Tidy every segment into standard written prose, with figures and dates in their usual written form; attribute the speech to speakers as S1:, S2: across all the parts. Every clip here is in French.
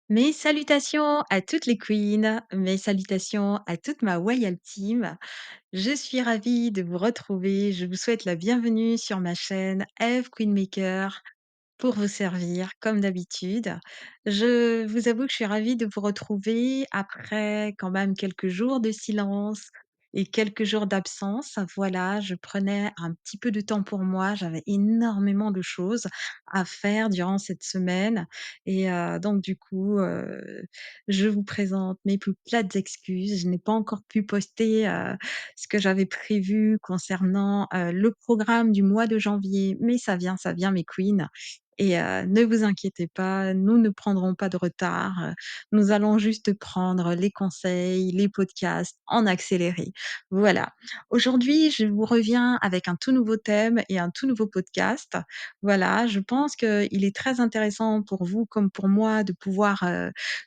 S1: Mes salutations à toutes les queens, mes salutations à toute ma Royal Team. Je suis ravie de vous retrouver. Je vous souhaite la bienvenue sur ma chaîne Eve Queenmaker pour vous servir comme d'habitude. Je vous avoue que je suis ravie de vous retrouver après quand même quelques jours de silence et quelques jours d'absence. Voilà, je prenais un petit peu de temps pour moi. J'avais énormément de choses à faire durant cette semaine et donc du coup, je vous présente mes plus plates excuses. Je n'ai pas encore pu poster, ce que j'avais prévu concernant, le programme du mois de janvier, mais ça vient mes queens. Et ne vous inquiétez pas, nous ne prendrons pas de retard, nous allons juste prendre les conseils, les podcasts en accéléré. Voilà. Aujourd'hui, je vous reviens avec un tout nouveau thème et un tout nouveau podcast. Voilà, je pense qu'il est très intéressant pour vous comme pour moi de pouvoir,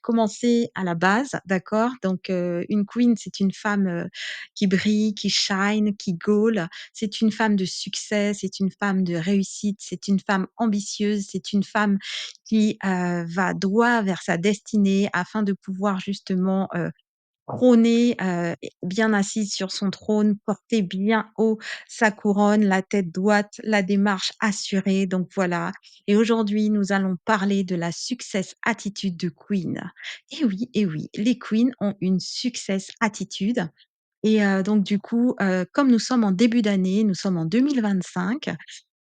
S1: commencer à la base, d'accord? Donc une queen, c'est une femme, qui brille, qui shine, qui gaule. C'est une femme de succès, c'est une femme de réussite, c'est une femme ambitieuse, c'est une femme qui, va droit vers sa destinée afin de pouvoir justement, trôner, et bien assise sur son trône, porter bien haut sa couronne, la tête droite, la démarche assurée, donc voilà. Et aujourd'hui, nous allons parler de la success attitude de queen. Et oui, les queens ont une success attitude et donc du coup, comme nous sommes en début d'année, nous sommes en 2025,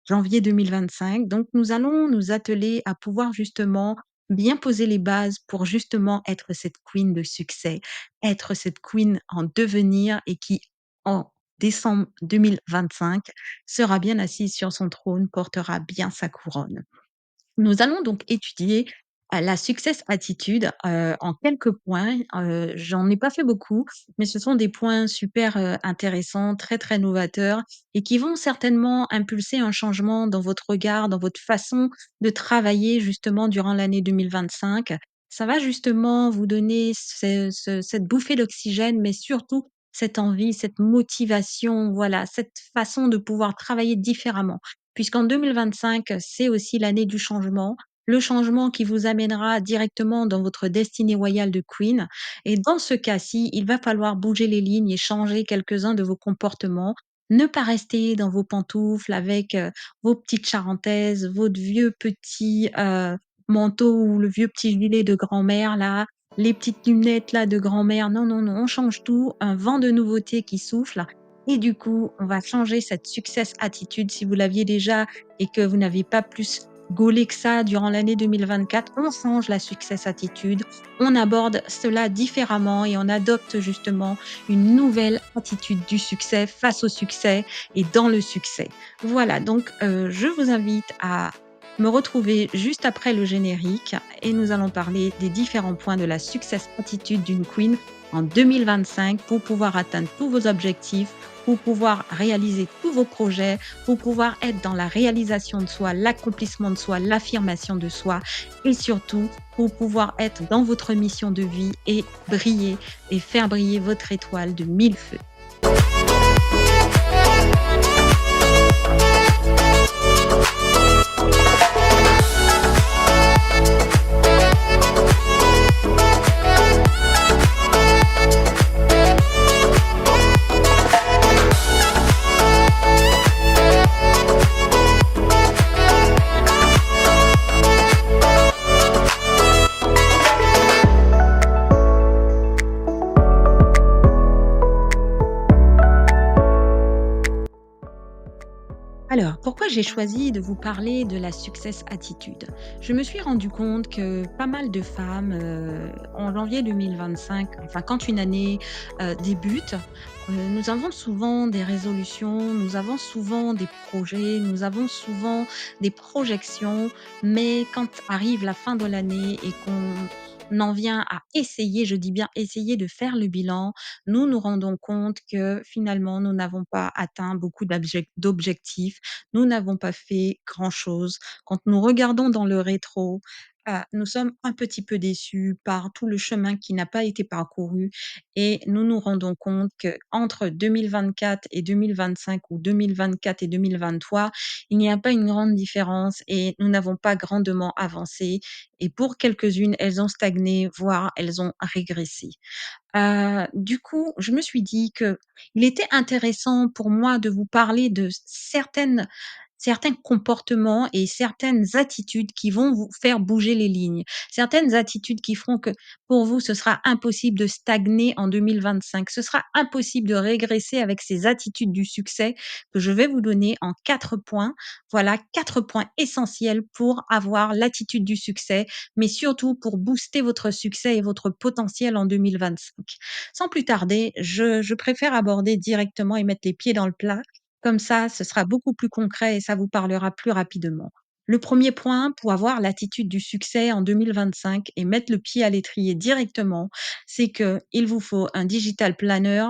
S1: janvier 2025, donc nous allons nous atteler à pouvoir justement bien poser les bases pour justement être cette queen de succès, être cette queen en devenir et qui, en décembre 2025, sera bien assise sur son trône, portera bien sa couronne. Nous allons donc étudier, la success attitude, en quelques points. J'en ai pas fait beaucoup, mais ce sont des points super, intéressants, très, très novateurs et qui vont certainement impulser un changement dans votre regard, dans votre façon de travailler justement durant l'année 2025. Ça va justement vous donner cette bouffée d'oxygène, mais surtout cette envie, cette motivation, voilà, cette façon de pouvoir travailler différemment. Puisqu'en 2025, c'est aussi l'année du changement, le changement qui vous amènera directement dans votre destinée royale de queen et dans ce cas-ci, il va falloir bouger les lignes et changer quelques-uns de vos comportements. Ne pas rester dans vos pantoufles avec, vos petites charentaises, votre vieux petit, manteau ou le vieux petit gilet de grand-mère là, les petites lunettes là de grand-mère. Non, non, non, on change tout, un vent de nouveauté qui souffle et du coup, on va changer cette success attitude. Si vous l'aviez déjà et que vous n'avez pas plus gaulé que ça durant l'année 2024, on change la success attitude. On aborde cela différemment et on adopte justement une nouvelle attitude du succès face au succès et dans le succès. Voilà, donc je vous invite à me retrouver juste après le générique et nous allons parler des différents points de la success attitude d'une queen en 2025 pour pouvoir atteindre tous vos objectifs, pour pouvoir réaliser tous vos projets, pour pouvoir être dans la réalisation de soi, l'accomplissement de soi, l'affirmation de soi et surtout pour pouvoir être dans votre mission de vie et briller et faire briller votre étoile de mille feux. Alors, pourquoi j'ai choisi de vous parler de la success attitude? Je me suis rendu compte que pas mal de femmes, en janvier 2025, enfin quand une année, débute, nous avons souvent des résolutions, nous avons souvent des projets, nous avons souvent des projections, mais quand arrive la fin de l'année et qu'on en vient à essayer, je dis bien essayer de faire le bilan, nous nous rendons compte que finalement nous n'avons pas atteint beaucoup d'objectifs, nous n'avons pas fait grand-chose. Quand nous regardons dans le rétro, Nous sommes un petit peu déçus par tout le chemin qui n'a pas été parcouru et nous nous rendons compte qu'entre 2024 et 2025 ou 2024 et 2023, il n'y a pas une grande différence et nous n'avons pas grandement avancé et pour quelques-unes, elles ont stagné, voire elles ont régressé. Du coup, je me suis dit que il était intéressant pour moi de vous parler de certains comportements et certaines attitudes qui vont vous faire bouger les lignes. Certaines attitudes qui feront que pour vous, ce sera impossible de stagner en 2025. Ce sera impossible de régresser avec ces attitudes du succès que je vais vous donner en 4 points. Voilà 4 points essentiels pour avoir l'attitude du succès, mais surtout pour booster votre succès et votre potentiel en 2025. Sans plus tarder, je préfère aborder directement et mettre les pieds dans le plat. Comme ça, ce sera beaucoup plus concret et ça vous parlera plus rapidement. Le premier point pour avoir l'attitude du succès en 2025 et mettre le pied à l'étrier directement, c'est qu'il vous faut un digital planner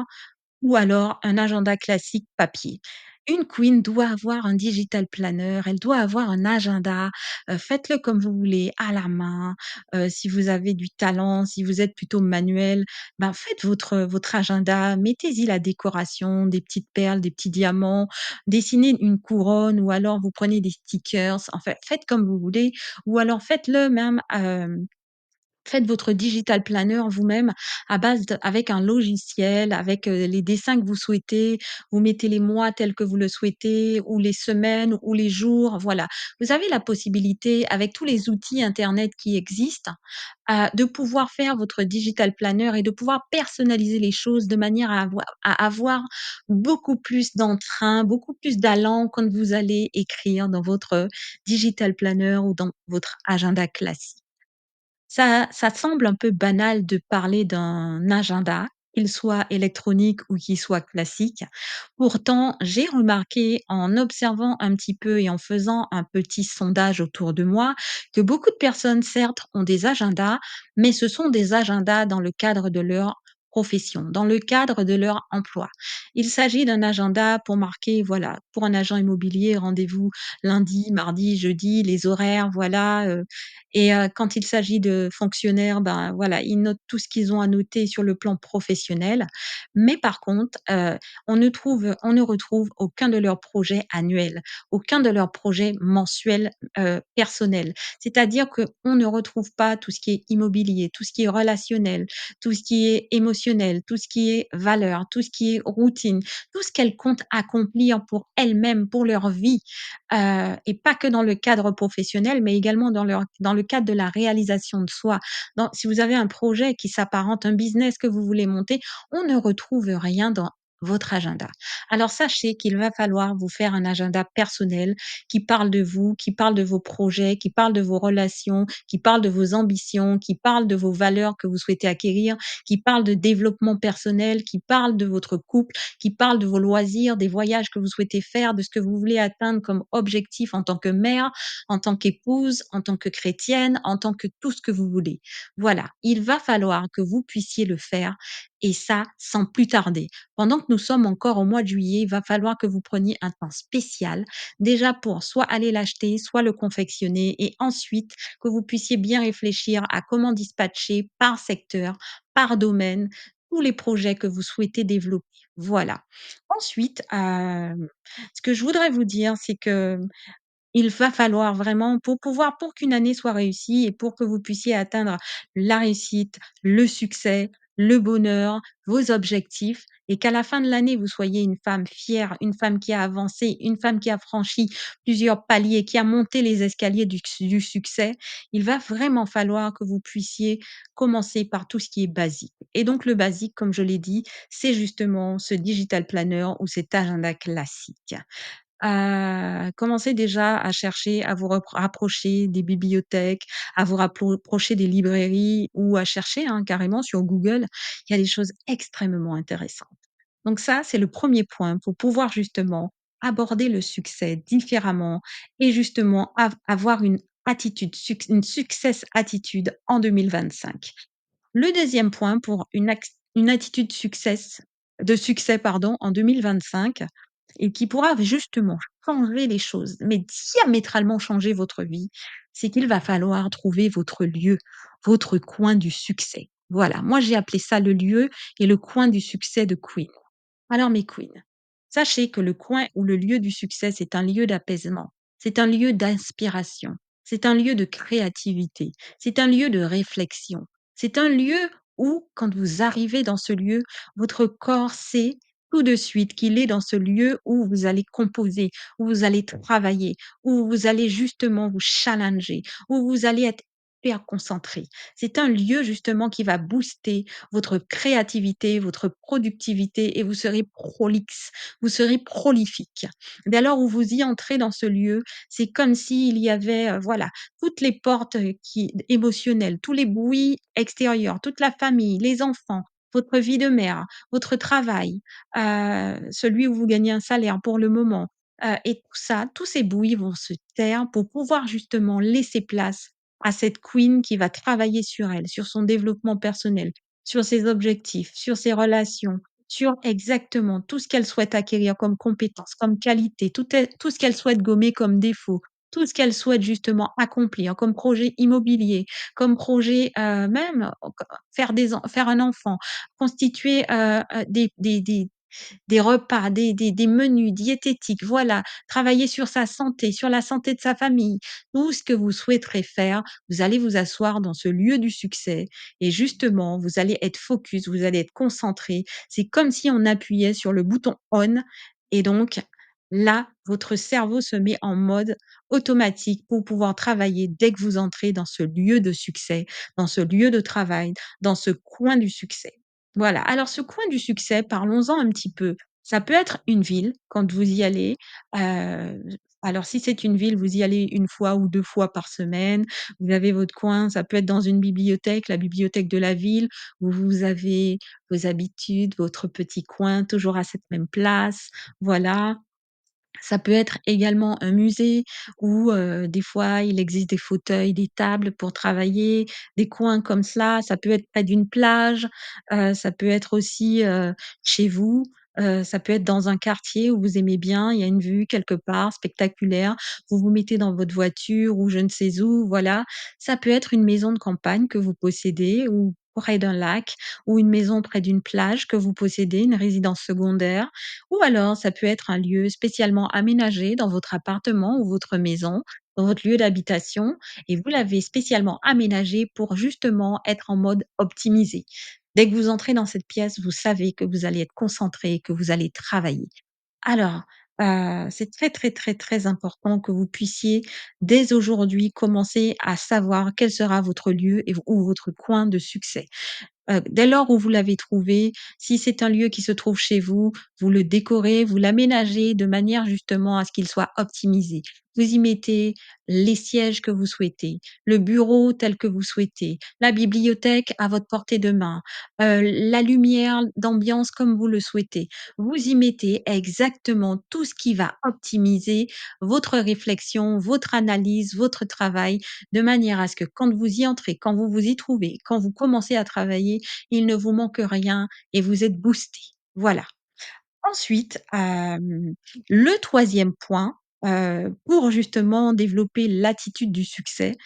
S1: ou alors un agenda classique papier. Une queen doit avoir un digital planner, elle doit avoir un agenda, faites-le comme vous voulez, à la main, si vous avez du talent, si vous êtes plutôt manuel, ben, faites votre agenda, mettez-y la décoration, des petites perles, des petits diamants, dessinez une couronne ou alors vous prenez des stickers, en fait, faites comme vous voulez ou alors faites-le même, faites votre digital planner vous-même à base de avec un logiciel, avec, les dessins que vous souhaitez. Vous mettez les mois tels que vous le souhaitez ou les semaines ou les jours, voilà. Vous avez la possibilité avec tous les outils internet qui existent, de pouvoir faire votre digital planner et de pouvoir personnaliser les choses de manière à avoir beaucoup plus d'entrain, beaucoup plus d'allant quand vous allez écrire dans votre digital planner ou dans votre agenda classique. Ça semble un peu banal de parler d'un agenda, qu'il soit électronique ou qu'il soit classique. Pourtant, j'ai remarqué en observant un petit peu et en faisant un petit sondage autour de moi, que beaucoup de personnes, certes, ont des agendas, mais ce sont des agendas dans le cadre de leur profession, dans le cadre de leur emploi. Il s'agit d'un agenda pour marquer, voilà, pour un agent immobilier, rendez-vous lundi, mardi, jeudi, les horaires, voilà, quand il s'agit de fonctionnaires, ben, voilà, ils notent tout ce qu'ils ont à noter sur le plan professionnel. Mais par contre, on ne retrouve aucun de leurs projets annuels, aucun de leurs projets mensuels, personnels. C'est-à-dire qu'on ne retrouve pas tout ce qui est immobilier, tout ce qui est relationnel, tout ce qui est émotionnel, tout ce qui est valeur, tout ce qui est routine, tout ce qu'elles comptent accomplir pour elles-mêmes, pour leur vie, et pas que dans le cadre professionnel, mais également dans le cadre de la réalisation de soi. Si vous avez un projet qui s'apparente, un business que vous voulez monter, on ne retrouve rien dans votre agenda. Alors sachez qu'il va falloir vous faire un agenda personnel qui parle de vous, qui parle de vos projets, qui parle de vos relations, qui parle de vos ambitions, qui parle de vos valeurs que vous souhaitez acquérir, qui parle de développement personnel, qui parle de votre couple, qui parle de vos loisirs, des voyages que vous souhaitez faire, de ce que vous voulez atteindre comme objectif en tant que mère, en tant qu'épouse, en tant que chrétienne, en tant que tout ce que vous voulez. Voilà, il va falloir que vous puissiez le faire et ça sans plus tarder. Pendant que nous sommes encore au mois de juillet, il va falloir que vous preniez un temps spécial, déjà pour soit aller l'acheter, soit le confectionner et ensuite que vous puissiez bien réfléchir à comment dispatcher par secteur, par domaine, tous les projets que vous souhaitez développer. Voilà. Ensuite, ce que je voudrais vous dire, c'est que il va falloir vraiment pour qu'une année soit réussie et pour que vous puissiez atteindre la réussite, le succès, le bonheur, vos objectifs et qu'à la fin de l'année, vous soyez une femme fière, une femme qui a avancé, une femme qui a franchi plusieurs paliers, qui a monté les escaliers du succès, il va vraiment falloir que vous puissiez commencer par tout ce qui est basique. Et donc le basique, comme je l'ai dit, c'est justement ce digital planner ou cet agenda classique. Commencez déjà à chercher à vous rapprocher des bibliothèques, à vous rapprocher des librairies ou à chercher, hein, carrément sur Google. Il y a des choses extrêmement intéressantes. Donc ça, c'est le premier point pour pouvoir justement aborder le succès différemment et justement avoir une success attitude en 2025. Le deuxième point pour une attitude de succès pardon, en 2025 et qui pourra justement changer les choses, mais diamétralement changer votre vie, c'est qu'il va falloir trouver votre lieu, votre coin du succès. Voilà, moi j'ai appelé ça le lieu et le coin du succès de Queen. Alors mes queens, sachez que le coin ou le lieu du succès, c'est un lieu d'apaisement, c'est un lieu d'inspiration, c'est un lieu de créativité, c'est un lieu de réflexion, c'est un lieu où, quand vous arrivez dans ce lieu, votre corps sait tout de suite qu'il est dans ce lieu où vous allez composer, où vous allez travailler, où vous allez justement vous challenger, où vous allez être hyper concentré. C'est un lieu justement qui va booster votre créativité, votre productivité et vous serez prolixe, vous serez prolifique. Dès lors où vous y entrez dans ce lieu, c'est comme s'il y avait, voilà, toutes les portes, qui émotionnelles, tous les bruits extérieurs, toute la famille, les enfants, votre vie de mère, votre travail, celui où vous gagnez un salaire pour le moment, et tout ça, tous ces bruits vont se taire pour pouvoir justement laisser place à cette queen qui va travailler sur elle, sur son développement personnel, sur ses objectifs, sur ses relations, sur exactement tout ce qu'elle souhaite acquérir comme compétences, comme qualité, tout ce qu'elle souhaite gommer comme défaut, tout ce qu'elle souhaite justement accomplir comme projet immobilier, comme projet, même faire un enfant, constituer, des repas, des menus diététiques, voilà, travailler sur sa santé, sur la santé de sa famille, tout ce que vous souhaiterez faire, vous allez vous asseoir dans ce lieu du succès et justement, vous allez être focus, vous allez être concentré. C'est comme si on appuyait sur le bouton on et donc là, votre cerveau se met en mode automatique pour pouvoir travailler dès que vous entrez dans ce lieu de succès, dans ce lieu de travail, dans ce coin du succès. Voilà, alors ce coin du succès, parlons-en un petit peu. Ça peut être une ville quand vous y allez, heu, alors si c'est une ville, vous y allez une fois ou 2 fois par semaine. Vous avez votre coin, ça peut être dans une bibliothèque, la bibliothèque de la ville, où vous avez vos habitudes, votre petit coin, toujours à cette même place, voilà. Ça peut être également un musée où, des fois, il existe des fauteuils, des tables pour travailler, des coins comme cela. Ça peut être près d'une plage, ça peut être aussi, chez vous, ça peut être dans un quartier où vous aimez bien, il y a une vue quelque part spectaculaire. Vous vous mettez dans votre voiture ou je ne sais où, voilà. Ça peut être une maison de campagne que vous possédez ou près d'un lac ou une maison près d'une plage que vous possédez, une résidence secondaire. Ou alors, ça peut être un lieu spécialement aménagé dans votre appartement ou votre maison, dans votre lieu d'habitation et vous l'avez spécialement aménagé pour justement être en mode optimisé. Dès que vous entrez dans cette pièce, vous savez que vous allez être concentré, que vous allez travailler. Alors, c'est très, très, très, très important que vous puissiez dès aujourd'hui commencer à savoir quel sera votre lieu et ou votre coin de succès. Dès lors où vous l'avez trouvé, si c'est un lieu qui se trouve chez vous, vous le décorez, vous l'aménagez de manière justement à ce qu'il soit optimisé. Vous y mettez les sièges que vous souhaitez, le bureau tel que vous souhaitez, la bibliothèque à votre portée de main, la lumière d'ambiance comme vous le souhaitez. Vous y mettez exactement tout ce qui va optimiser votre réflexion, votre analyse, votre travail de manière à ce que quand vous y entrez, quand vous vous y trouvez, quand vous commencez à travailler, il ne vous manque rien et vous êtes boosté. Voilà. Ensuite, le troisième point, pour justement développer l'attitude du succès,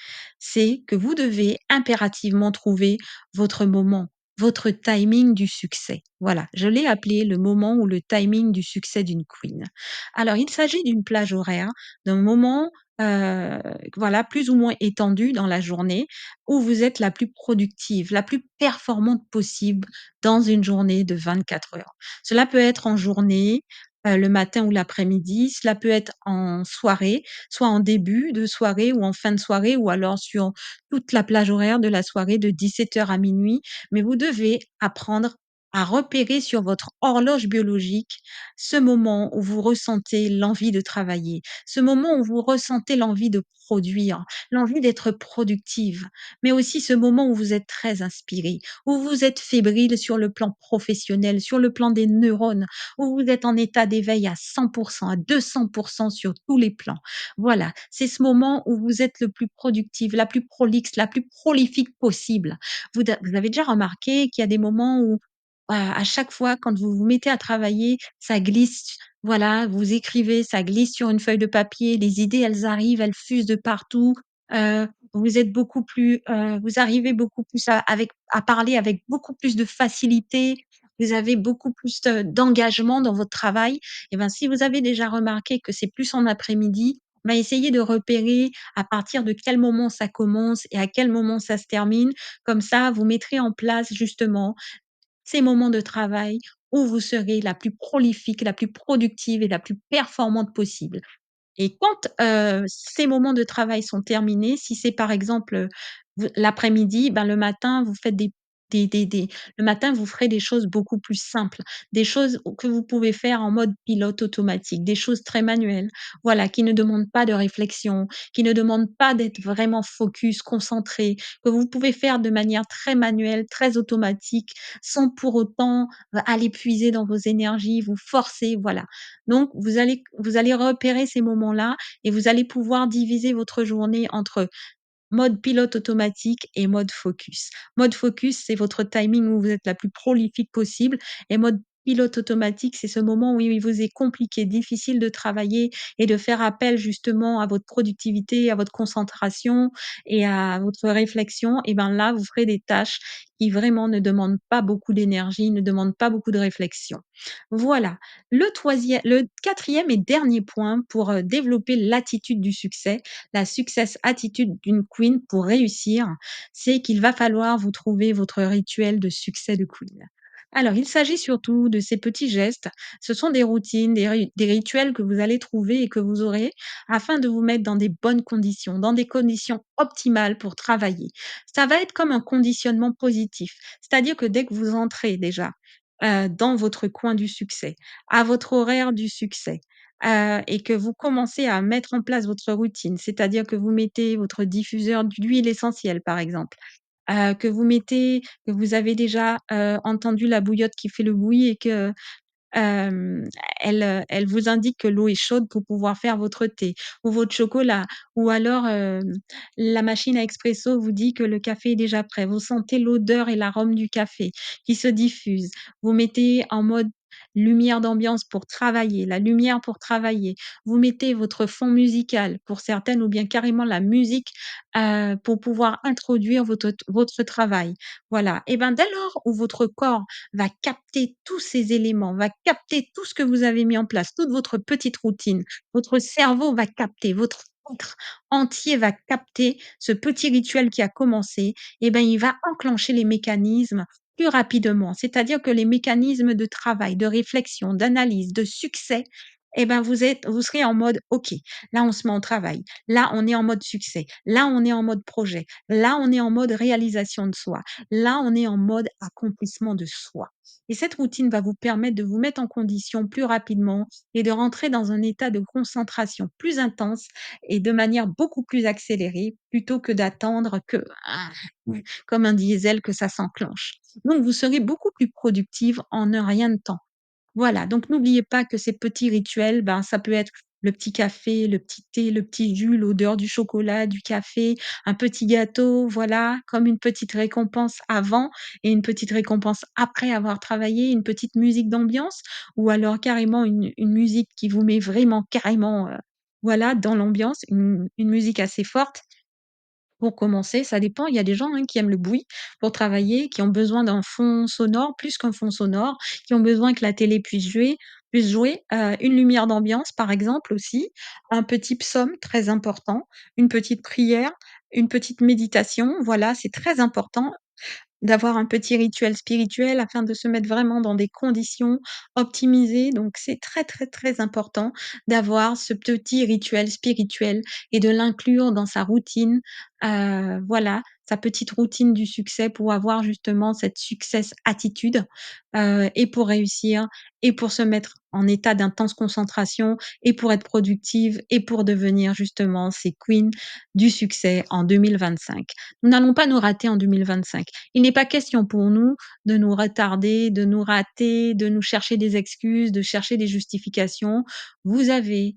S1: c'est que vous devez impérativement trouver votre moment, votre timing du succès. Voilà, je l'ai appelé le moment ou le timing du succès d'une queen. Alors, il s'agit d'une plage horaire, d'un moment, heu, voilà, plus ou moins étendu dans la journée, où vous êtes la plus productive, la plus performante possible dans une journée de 24 heures. Cela peut être en journée, le matin ou l'après-midi, cela peut être en soirée, soit en début de soirée ou en fin de soirée ou alors sur toute la plage horaire de la soirée de 17 heures à minuit. Mais vous devez apprendre à repérer sur votre horloge biologique ce moment où vous ressentez l'envie de travailler, ce moment où vous ressentez l'envie de produire, l'envie d'être productive, mais aussi ce moment où vous êtes très inspiré, où vous êtes fébrile sur le plan professionnel, sur le plan des neurones, où vous êtes en état d'éveil à 100%, à 200% sur tous les plans. Voilà, c'est ce moment où vous êtes le plus productive, la plus prolixe, la plus prolifique possible. Vous avez déjà remarqué qu'il y a des moments où, à chaque fois quand vous vous mettez à travailler, ça glisse, voilà, vous écrivez, ça glisse sur une feuille de papier, les idées, elles arrivent, elles fusent de partout. vous êtes beaucoup plus, vous arrivez beaucoup plus à parler avec beaucoup plus de facilité, vous avez beaucoup plus d'engagement dans votre travail. Et ben, si vous avez déjà remarqué que c'est plus en après-midi, bah, essayez de repérer à partir de quel moment ça commence et à quel moment ça se termine. Comme ça, vous mettrez en place justement ces moments de travail où vous serez la plus prolifique, la plus productive et la plus performante possible. Et quand, ces moments de travail sont terminés, si c'est par exemple, vous l'après-midi, ben, le matin, vous faites des le matin, vous ferez des choses beaucoup plus simples, des choses que vous pouvez faire en mode pilote automatique, des choses très manuelles, voilà, qui ne demandent pas de réflexion, qui ne demandent pas d'être vraiment focus, concentré, que vous pouvez faire de manière très manuelle, très automatique, sans pour autant, aller puiser dans vos énergies, vous forcer, voilà. Donc vous allez repérer ces moments-là et vous allez pouvoir diviser votre journée entre mode pilote automatique et mode focus. Mode focus, c'est votre timing où vous êtes la plus prolifique possible et mode pilote automatique, c'est ce moment où il vous est compliqué, difficile de travailler et de faire appel justement à votre productivité, à votre concentration et à votre réflexion. Et ben là, vous ferez des tâches qui vraiment ne demandent pas beaucoup d'énergie, ne demandent pas beaucoup de réflexion. Voilà. Le 4e et dernier point pour, développer l'attitude du succès, la success attitude d'une queen pour réussir, c'est qu'il va falloir vous trouver votre rituel de succès de queen. Alors, il s'agit surtout de ces petits gestes. Ce sont des routines, des rituels que vous allez trouver et que vous aurez afin de vous mettre dans des bonnes conditions, dans des conditions optimales pour travailler. Ça va être comme un conditionnement positif. C'est-à-dire que dès que vous entrez déjà, dans votre coin du succès, à votre horaire du succès, et que vous commencez à mettre en place votre routine, c'est-à-dire que vous mettez votre diffuseur d'huile essentielle, par exemple, que vous avez déjà, entendu la bouillotte qui fait le bruit et que Hem, elle vous indique que l'eau est chaude pour pouvoir faire votre thé ou votre chocolat ou alors, la machine à expresso vous dit que le café est déjà prêt. Vous sentez l'odeur et l'arôme du café qui se diffuse. Vous mettez en mode lumière d'ambiance pour travailler, la lumière pour travailler. Vous mettez votre fond musical pour certaines ou bien carrément la musique, pour pouvoir introduire votre travail. Voilà, et ben, dès lors où votre corps va capter tous ces éléments, va capter tout ce que vous avez mis en place, toute votre petite routine. Votre cerveau va capter, votre être entier va capter ce petit rituel qui a commencé, et ben, il va enclencher les mécanismes plus rapidement. C'est-à-dire que les mécanismes de travail, de réflexion, d'analyse, de succès, et ben, vous serez en mode: «OK, là, on se met en travail. Là, on est en mode succès. Là, on est en mode projet. Là, on est en mode réalisation de soi. Là, on est en mode accomplissement de soi». Et cette routine va vous permettre de vous mettre en condition plus rapidement et de rentrer dans un état de concentration plus intense et de manière beaucoup plus accélérée, plutôt que d'attendre que, comme un diesel, que ça s'enclenche. Donc vous serez beaucoup plus productive en un rien de temps. Voilà, donc n'oubliez pas que ces petits rituels, ben, ça peut être le petit café, le petit thé, le petit jus, l'odeur du chocolat, du café, un petit gâteau, voilà, comme une petite récompense avant et une petite récompense après avoir travaillé, une petite musique d'ambiance ou alors carrément une musique qui vous met vraiment carrément, voilà, dans l'ambiance, une musique assez forte pour commencer, ça dépend. Il y a des gens, hein, qui aiment le bruit pour travailler, qui ont besoin d'un fond sonore, plus qu'un fond sonore, qui ont besoin que la télé puisse jouer, une lumière d'ambiance, par exemple, aussi, un petit psaume très important, une petite prière, une petite méditation. Voilà, c'est très important d'avoir un petit rituel spirituel afin de se mettre vraiment dans des conditions optimisées. Donc c'est très, très, très important d'avoir ce petit rituel spirituel et de l'inclure dans sa routine, voilà, sa petite routine du succès pour avoir justement cette success attitude, et pour réussir et pour se mettre en état d'intense concentration et pour être productive et pour devenir justement ces queens du succès en 2025. Nous n'allons pas nous rater en 2025. Il n'est pas question pour nous de nous retarder, de nous rater, de nous chercher des excuses, de chercher des justifications. Vous avez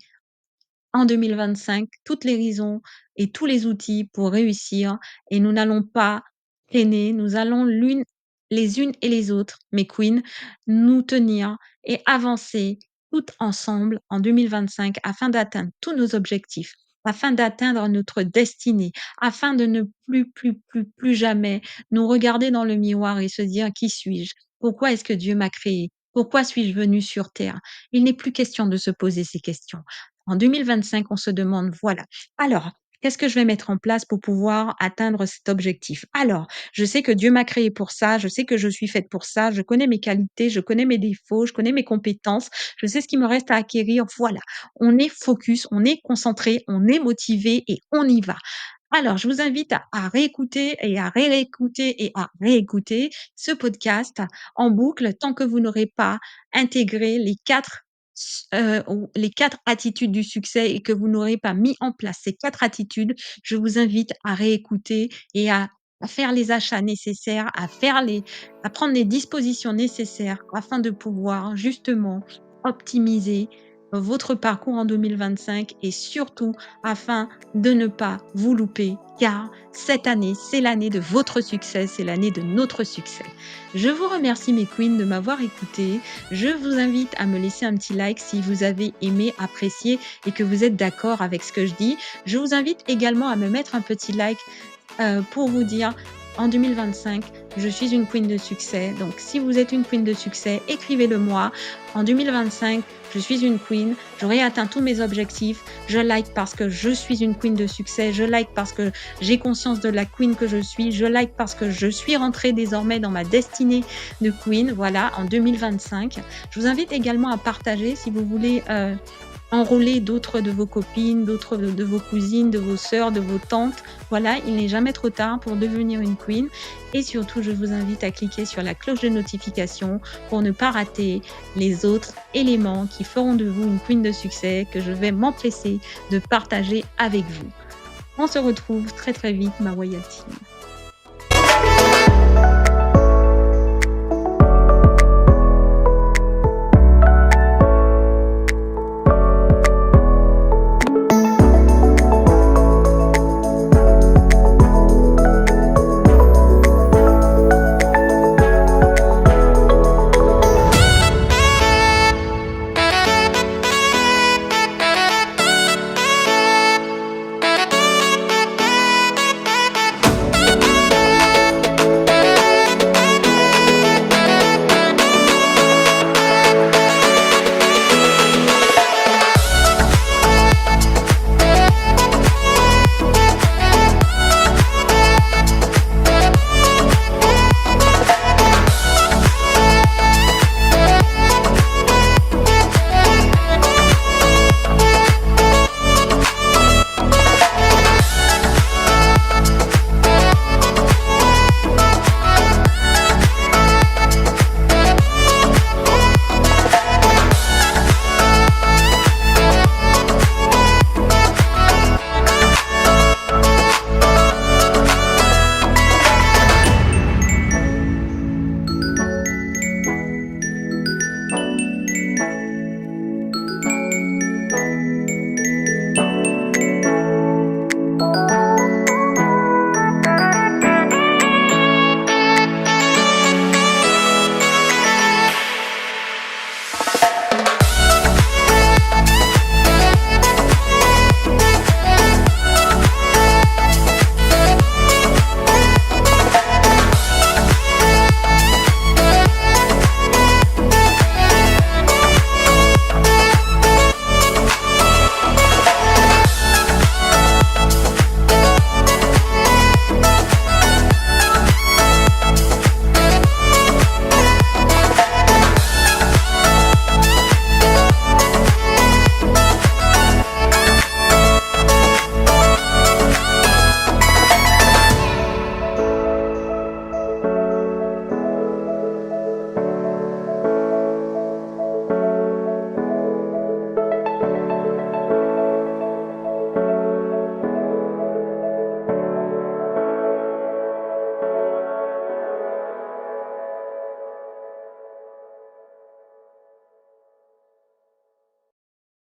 S1: en 2025 toutes les raisons et tous les outils pour réussir et nous n'allons pas traîner, nous allons les unes et les autres, mes queens, nous tenir et avancer toutes ensemble en 2025 afin d'atteindre tous nos objectifs afin d'atteindre notre destinée, afin de ne plus jamais nous regarder dans le miroir et se dire: «Qui suis-je? Pourquoi est-ce que Dieu m'a créé? Pourquoi suis-je venu sur terre?» Il n'est plus question de se poser ces questions. En 2025, on se demande: «Voilà, alors qu'est-ce que je vais mettre en place pour pouvoir atteindre cet objectif? Alors, je sais que Dieu m'a créé pour ça, je sais que je suis faite pour ça, je connais mes qualités, je connais mes défauts, je connais mes compétences, je sais ce qu'il me reste à acquérir. Voilà, on est focus, on est concentré, on est motivé et on y va. Alors, je vous invite à réécouter et à réécouter et à réécouter ce podcast en boucle tant que vous n'aurez pas intégré les 4 attitudes du succès et que vous n'aurez pas mis en place ces 4 attitudes. Je vous invite à réécouter et à faire les achats nécessaires, à prendre les dispositions nécessaires afin de pouvoir justement optimiser votre parcours en 2025 et surtout afin de ne pas vous louper, car cette année, c'est l'année de votre succès, c'est l'année de notre succès. Je vous remercie mes queens de m'avoir écouté. Je vous invite à me laisser un petit like si vous avez aimé, apprécié et que vous êtes d'accord avec ce que je dis. Je vous invite également à me mettre un petit like pour vous dire en 2025, je suis une queen de succès. Donc, si vous êtes une queen de succès, écrivez-le moi. En 2025, je suis une queen. J'aurai atteint tous mes objectifs. Je like parce que je suis une queen de succès. Je like parce que j'ai conscience de la queen que je suis. Je like parce que je suis rentrée désormais dans ma destinée de queen. Voilà, en 2025. Je vous invite également à partager si vous voulez enrôler d'autres de vos copines, d'autres de vos cousines, de vos sœurs, de vos tantes. Voilà, il n'est jamais trop tard pour devenir une queen. Et surtout, je vous invite à cliquer sur la cloche de notification pour ne pas rater les autres éléments qui feront de vous une queen de succès que je vais m'empresser de partager avec vous. On se retrouve très très vite, ma Royal Team.